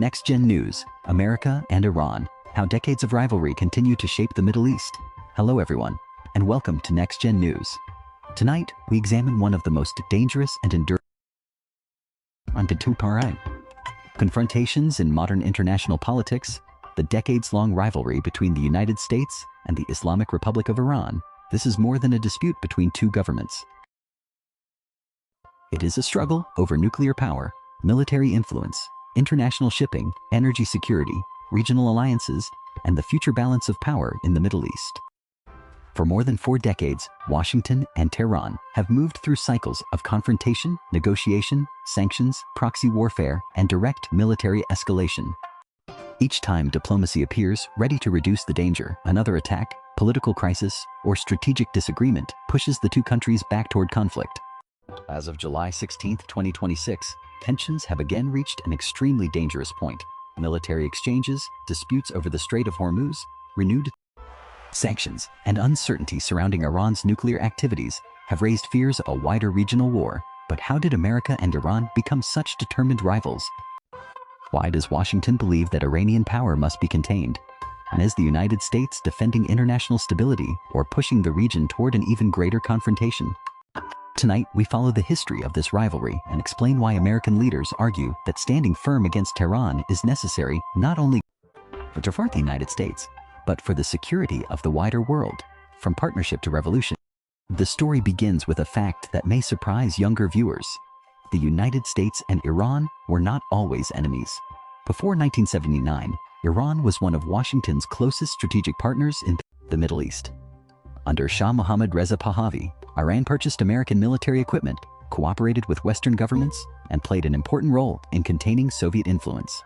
NextGen News, America and Iran, how decades of rivalry continue to shape the Middle East. Hello everyone, and welcome to NextGen News. Tonight, we examine one of the most dangerous and enduring confrontations in modern international politics, the decades-long rivalry between the United States and the Islamic Republic of Iran. This is more than a dispute between two governments. It is a struggle over nuclear power, military influence, international shipping, energy security, regional alliances, and the future balance of power in the Middle East. For more than 4 decades, Washington and Tehran have moved through cycles of confrontation, negotiation, sanctions, proxy warfare, and direct military escalation. Each time diplomacy appears ready to reduce the danger, another attack, political crisis, or strategic disagreement pushes the two countries back toward conflict. As of July 16, 2026, tensions have again reached an extremely dangerous point. Military exchanges, disputes over the Strait of Hormuz, renewed sanctions, and uncertainty surrounding Iran's nuclear activities have raised fears of a wider regional war. But how did America and Iran become such determined rivals? Why does Washington believe that Iranian power must be contained? And is the United States defending international stability or pushing the region toward an even greater confrontation? Tonight, we follow the history of this rivalry and explain why American leaders argue that standing firm against Tehran is necessary not only for the United States, but for the security of the wider world. From partnership to revolution, the story begins with a fact that may surprise younger viewers. The United States and Iran were not always enemies. Before 1979, Iran was one of Washington's closest strategic partners in the Middle East. Under Shah Mohammad Reza Pahlavi, Iran purchased American military equipment, cooperated with Western governments, and played an important role in containing Soviet influence.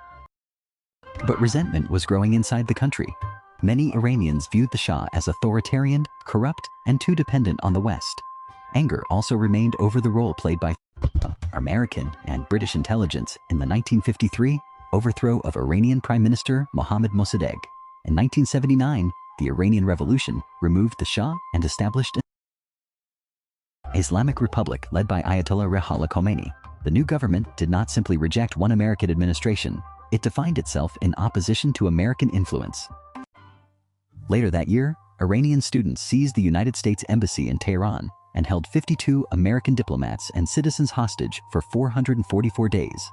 But resentment was growing inside the country. Many Iranians viewed the Shah as authoritarian, corrupt, and too dependent on the West. Anger also remained over the role played by American and British intelligence in the 1953 overthrow of Iranian Prime Minister Mohammad Mossadegh. In 1979, the Iranian Revolution removed the Shah and established an Islamic Republic led by Ayatollah Ruhollah Khomeini. The new government did not simply reject one American administration, it defined itself in opposition to American influence. Later that year, Iranian students seized the United States Embassy in Tehran and held 52 American diplomats and citizens hostage for 444 days.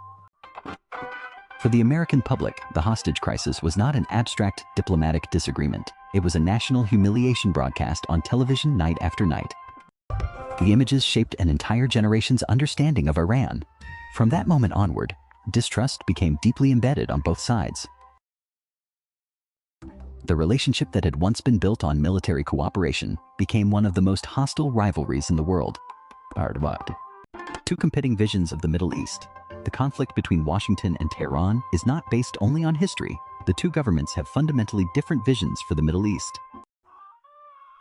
For the American public, the hostage crisis was not an abstract diplomatic disagreement. It was a national humiliation broadcast on television night after night. The images shaped an entire generation's understanding of Iran. From that moment onward, distrust became deeply embedded on both sides. The relationship that had once been built on military cooperation became one of the most hostile rivalries in the world. Two competing visions of the Middle East. The conflict between Washington and Tehran is not based only on history. The two governments have fundamentally different visions for the Middle East.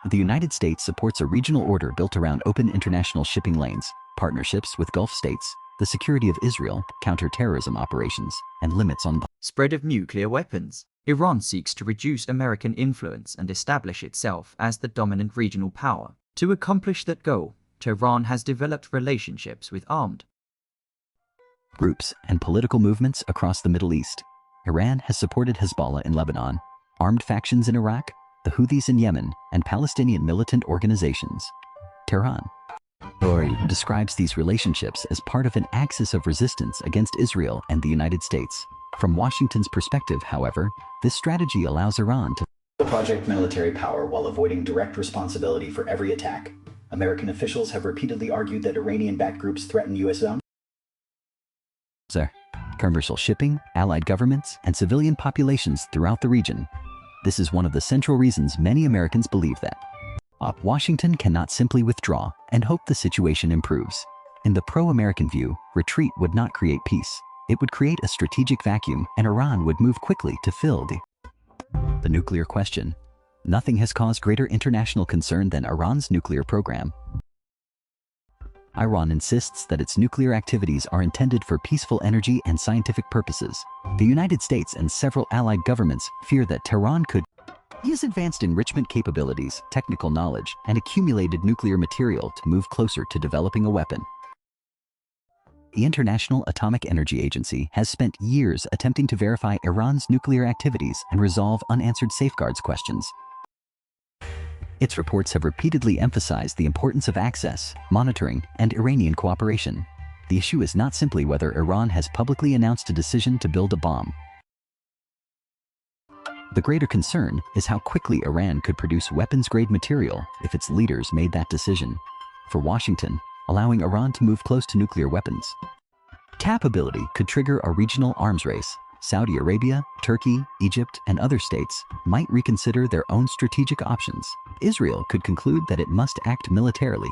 The United States supports a regional order built around open international shipping lanes, partnerships with Gulf states, the security of Israel, counter-terrorism operations, and limits on the spread of nuclear weapons. Iran seeks to reduce American influence and establish itself as the dominant regional power. To accomplish that goal, Tehran has developed relationships with armed groups and political movements across the Middle East. Iran has supported Hezbollah in Lebanon, armed factions in Iraq, the Houthis in Yemen, and Palestinian militant organizations. Tehran describes these relationships as part of an axis of resistance against Israel and the United States. From Washington's perspective, however, this strategy allows Iran to project military power while avoiding direct responsibility for every attack. American officials have repeatedly argued that Iranian-backed groups threaten U.S. commercial shipping, allied governments, and civilian populations throughout the region. This is one of the central reasons many Americans believe that Washington cannot simply withdraw and hope the situation improves. In the pro-American view, retreat would not create peace. It would create a strategic vacuum, and Iran would move quickly to fill the nuclear question. Nothing has caused greater international concern than Iran's nuclear program. Iran insists that its nuclear activities are intended for peaceful energy and scientific purposes. The United States and several allied governments fear that Tehran could use advanced enrichment capabilities, technical knowledge, and accumulated nuclear material to move closer to developing a weapon. The International Atomic Energy Agency has spent years attempting to verify Iran's nuclear activities and resolve unanswered safeguards questions. Its reports have repeatedly emphasized the importance of access, monitoring, and Iranian cooperation. The issue is not simply whether Iran has publicly announced a decision to build a bomb. The greater concern is how quickly Iran could produce weapons-grade material if its leaders made that decision. For Washington, allowing Iran to move close to nuclear weapons capability could trigger a regional arms race. Saudi Arabia, Turkey, Egypt, and other states might reconsider their own strategic options. Israel could conclude that it must act militarily.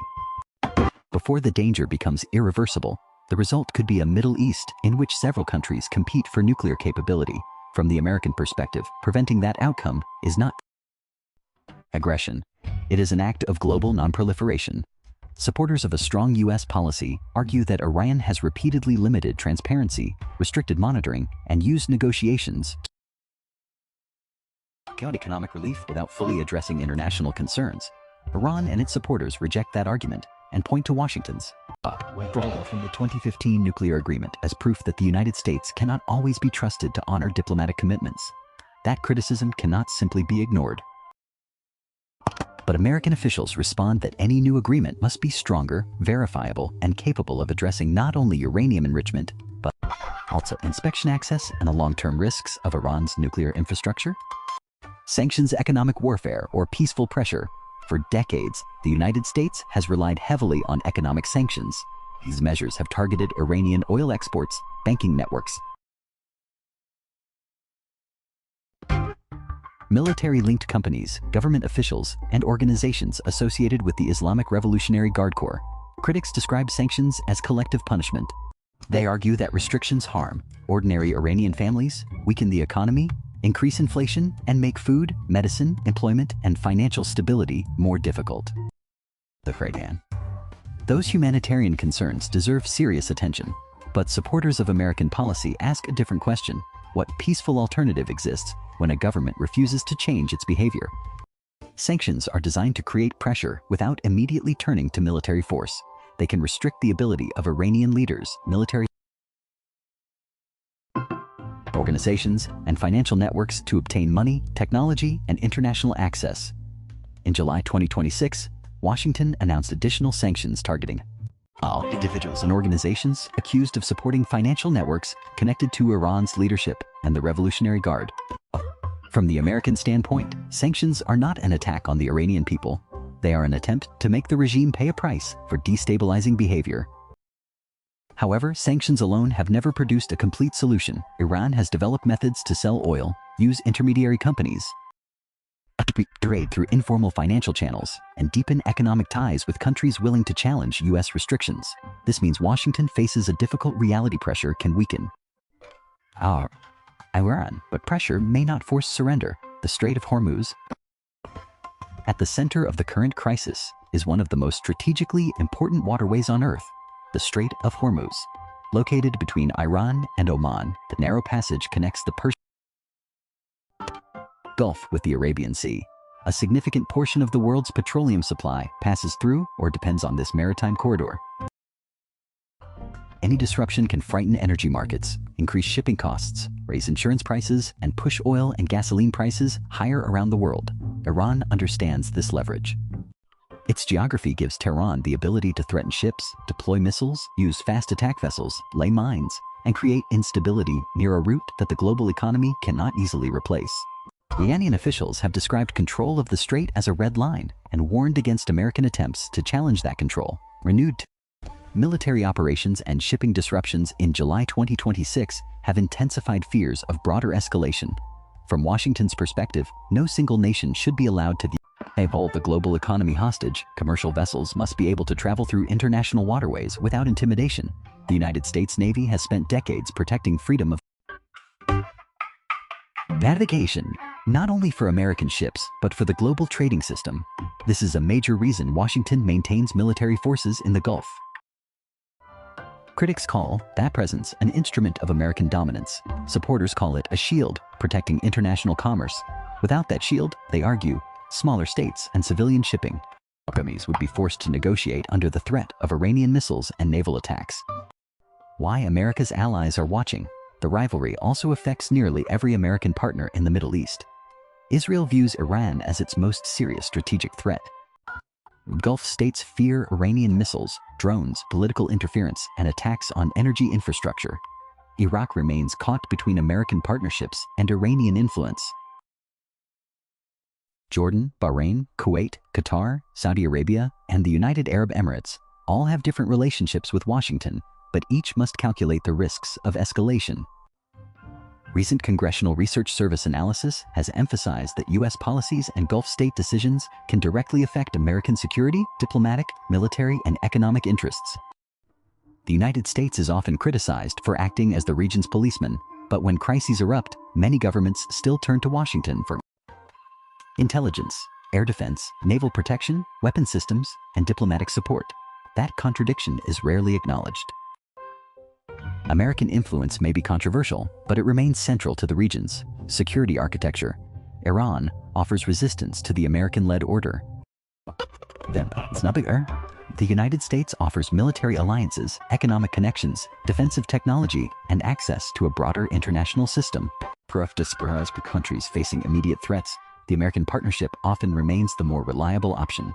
Before the danger becomes irreversible, the result could be a Middle East in which several countries compete for nuclear capability. From the American perspective, preventing that outcome is not aggression. It is an act of global nonproliferation. Supporters of a strong U.S. policy argue that Iran has repeatedly limited transparency, restricted monitoring, and used negotiations to gain economic relief without fully addressing international concerns. Iran and its supporters reject that argument and point to Washington's withdrawal from the 2015 nuclear agreement as proof that the United States cannot always be trusted to honor diplomatic commitments. That criticism cannot simply be ignored. But American officials respond that any new agreement must be stronger, verifiable, and capable of addressing not only uranium enrichment, but also inspection access and the long-term risks of Iran's nuclear infrastructure. Sanctions economic warfare or peaceful pressure. For decades, the United States has relied heavily on economic sanctions. These measures have targeted Iranian oil exports, banking networks, military-linked companies, government officials, and organizations associated with the Islamic Revolutionary Guard Corps. Critics describe sanctions as collective punishment. They argue that restrictions harm ordinary Iranian families, weaken the economy, increase inflation, and make food, medicine, employment, and financial stability more difficult. Those humanitarian concerns deserve serious attention, but supporters of American policy ask a different question. What peaceful alternative exists when a government refuses to change its behavior? Sanctions are designed to create pressure without immediately turning to military force. They can restrict the ability of Iranian leaders, military organizations, and financial networks to obtain money, technology, and international access. In July 2026, Washington announced additional sanctions targeting all individuals and organizations accused of supporting financial networks connected to Iran's leadership and the Revolutionary Guard. From the American standpoint, sanctions are not an attack on the Iranian people. They are an attempt to make the regime pay a price for destabilizing behavior. However, sanctions alone have never produced a complete solution. Iran has developed methods to sell oil, use intermediary companies, trade through informal financial channels, and deepen economic ties with countries willing to challenge U.S. restrictions. This means Washington faces a difficult reality. Pressure can weaken Iran, but pressure may not force surrender. The Strait of Hormuz, at the center of the current crisis, is one of the most strategically important waterways on Earth. The Strait of Hormuz, located between Iran and Oman, the narrow passage connects the Persian Gulf with the Arabian Sea. A significant portion of the world's petroleum supply passes through or depends on this maritime corridor. Any disruption can frighten energy markets, increase shipping costs, raise insurance prices, and push oil and gasoline prices higher around the world. Iran understands this leverage. Its geography gives Tehran the ability to threaten ships, deploy missiles, use fast attack vessels, lay mines, and create instability near a route that the global economy cannot easily replace. Iranian officials have described control of the strait as a red line and warned against American attempts to challenge that control. Renewed military operations and shipping disruptions in July 2026 have intensified fears of broader escalation. From Washington's perspective, no single nation should be allowed to hold the global economy hostage. Commercial vessels must be able to travel through international waterways without intimidation. The United States Navy has spent decades protecting freedom of navigation, not only for American ships, but for the global trading system. This is a major reason Washington maintains military forces in the Gulf. Critics call that presence an instrument of American dominance. Supporters call it a shield protecting international commerce. Without that shield, they argue, smaller states and civilian shipping companies would be forced to negotiate under the threat of Iranian missiles and naval attacks. Why America's allies are watching. The rivalry also affects nearly every American partner in the Middle East. Israel views Iran as its most serious strategic threat. Gulf states fear Iranian missiles, drones, political interference, and attacks on energy infrastructure. Iraq remains caught between American partnerships and Iranian influence. Jordan, Bahrain, Kuwait, Qatar, Saudi Arabia, and the United Arab Emirates all have different relationships with Washington, but each must calculate the risks of escalation. Recent Congressional Research Service analysis has emphasized that U.S. policies and Gulf state decisions can directly affect American security, diplomatic, military, and economic interests. The United States is often criticized for acting as the region's policeman, but when crises erupt, many governments still turn to Washington for intelligence, air defense, naval protection, weapon systems, and diplomatic support. That contradiction is rarely acknowledged. American influence may be controversial, but it remains central to the region's security architecture. Iran offers resistance to the American-led order. The United States offers military alliances, economic connections, defensive technology, and access to a broader international system. For countries facing immediate threats, the American partnership often remains the more reliable option.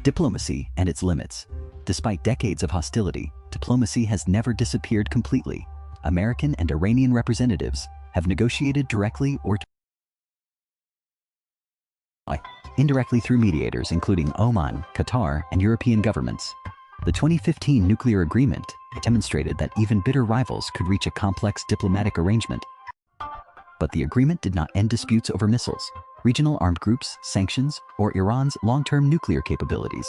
Diplomacy and its limits. Despite decades of hostility, diplomacy has never disappeared completely. American and Iranian representatives have negotiated directly or indirectly through mediators including Oman, Qatar, and European governments. The 2015 nuclear agreement demonstrated that even bitter rivals could reach a complex diplomatic arrangement. But the agreement did not end disputes over missiles, regional armed groups, sanctions, or Iran's long-term nuclear capabilities.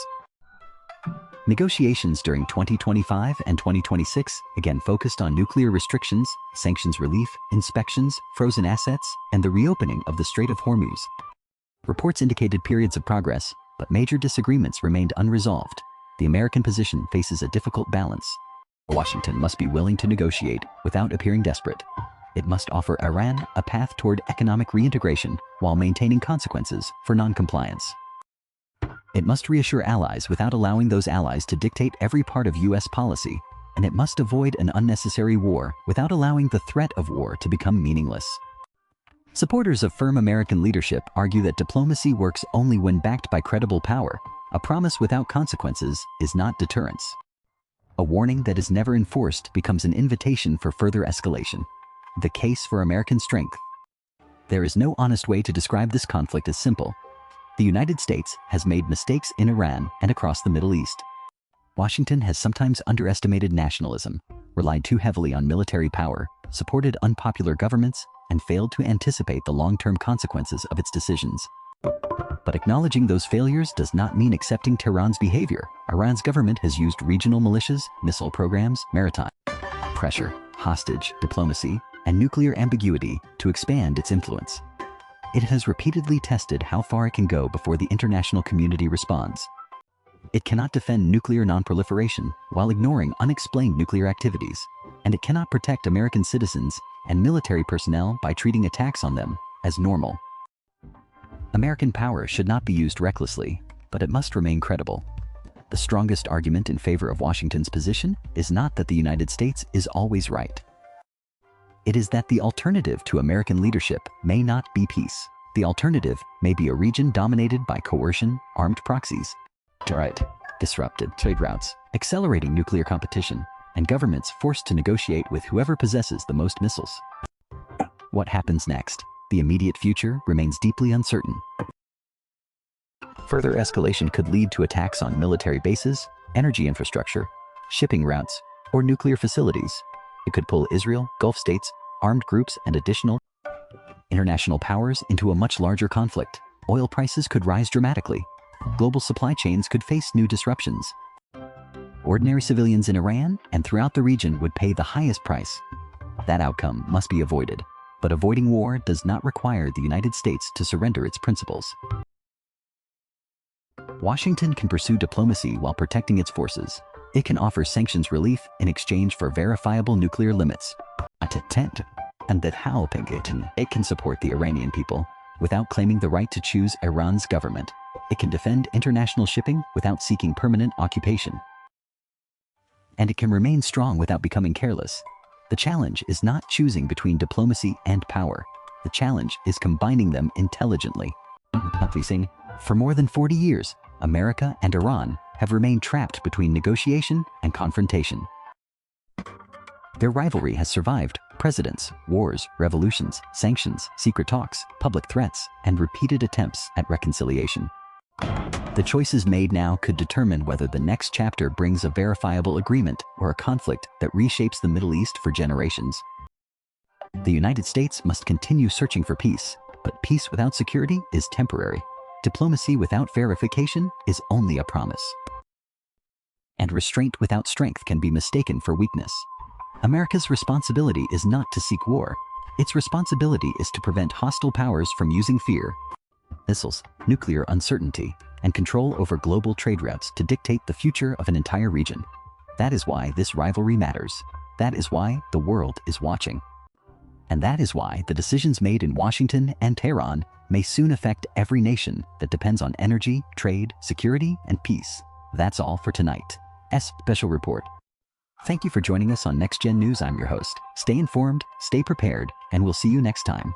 Negotiations during 2025 and 2026 again focused on nuclear restrictions, sanctions relief, inspections, frozen assets, and the reopening of the Strait of Hormuz. Reports indicated periods of progress, but major disagreements remained unresolved. The American position faces a difficult balance. Washington must be willing to negotiate without appearing desperate. It must offer Iran a path toward economic reintegration while maintaining consequences for non-compliance. It must reassure allies without allowing those allies to dictate every part of U.S. policy, and it must avoid an unnecessary war without allowing the threat of war to become meaningless. Supporters of firm American leadership argue that diplomacy works only when backed by credible power. A promise without consequences is not deterrence. A warning that is never enforced becomes an invitation for further escalation. The case for American strength. There is no honest way to describe this conflict as simple. The United States has made mistakes in Iran and across the Middle East. Washington has sometimes underestimated nationalism, relied too heavily on military power, supported unpopular governments, and failed to anticipate the long-term consequences of its decisions. But acknowledging those failures does not mean accepting Tehran's behavior. Iran's government has used regional militias, missile programs, maritime pressure, hostage diplomacy, and nuclear ambiguity to expand its influence. It has repeatedly tested how far it can go before the international community responds. It cannot defend nuclear non-proliferation while ignoring unexplained nuclear activities, and it cannot protect American citizens and military personnel by treating attacks on them as normal. American power should not be used recklessly, but it must remain credible. The strongest argument in favor of Washington's position is not that the United States is always right. It is that the alternative to American leadership may not be peace. The alternative may be a region dominated by coercion, armed proxies, disrupted trade routes, accelerating nuclear competition, and governments forced to negotiate with whoever possesses the most missiles. What happens next? The immediate future remains deeply uncertain. Further escalation could lead to attacks on military bases, energy infrastructure, shipping routes, or nuclear facilities. It could pull Israel, Gulf states, armed groups, and additional international powers into a much larger conflict. Oil prices could rise dramatically. Global supply chains could face new disruptions. Ordinary civilians in Iran and throughout the region would pay the highest price. That outcome must be avoided. But avoiding war does not require the United States to surrender its principles. Washington can pursue diplomacy while protecting its forces. It can offer sanctions relief in exchange for verifiable nuclear limits. And that how it can support the Iranian people without claiming the right to choose Iran's government. It can defend international shipping without seeking permanent occupation. and it can remain strong without becoming careless. The challenge is not choosing between diplomacy and power. The challenge is combining them intelligently. For more than 40 years, America and Iran have remained trapped between negotiation and confrontation. Their rivalry has survived presidents, wars, revolutions, sanctions, secret talks, public threats, and repeated attempts at reconciliation. The choices made now could determine whether the next chapter brings a verifiable agreement or a conflict that reshapes the Middle East for generations. The United States must continue searching for peace, but peace without security is temporary. Diplomacy without verification is only a promise. And restraint without strength can be mistaken for weakness. America's responsibility is not to seek war. Its responsibility is to prevent hostile powers from using fear, missiles, nuclear uncertainty, and control over global trade routes to dictate the future of an entire region. That is why this rivalry matters. That is why the world is watching. And that is why the decisions made in Washington and Tehran may soon affect every nation that depends on energy, trade, security, and peace. That's all for tonight's special report. Thank you for joining us on NextGen News. I'm your host. Stay informed, stay prepared, and we'll see you next time.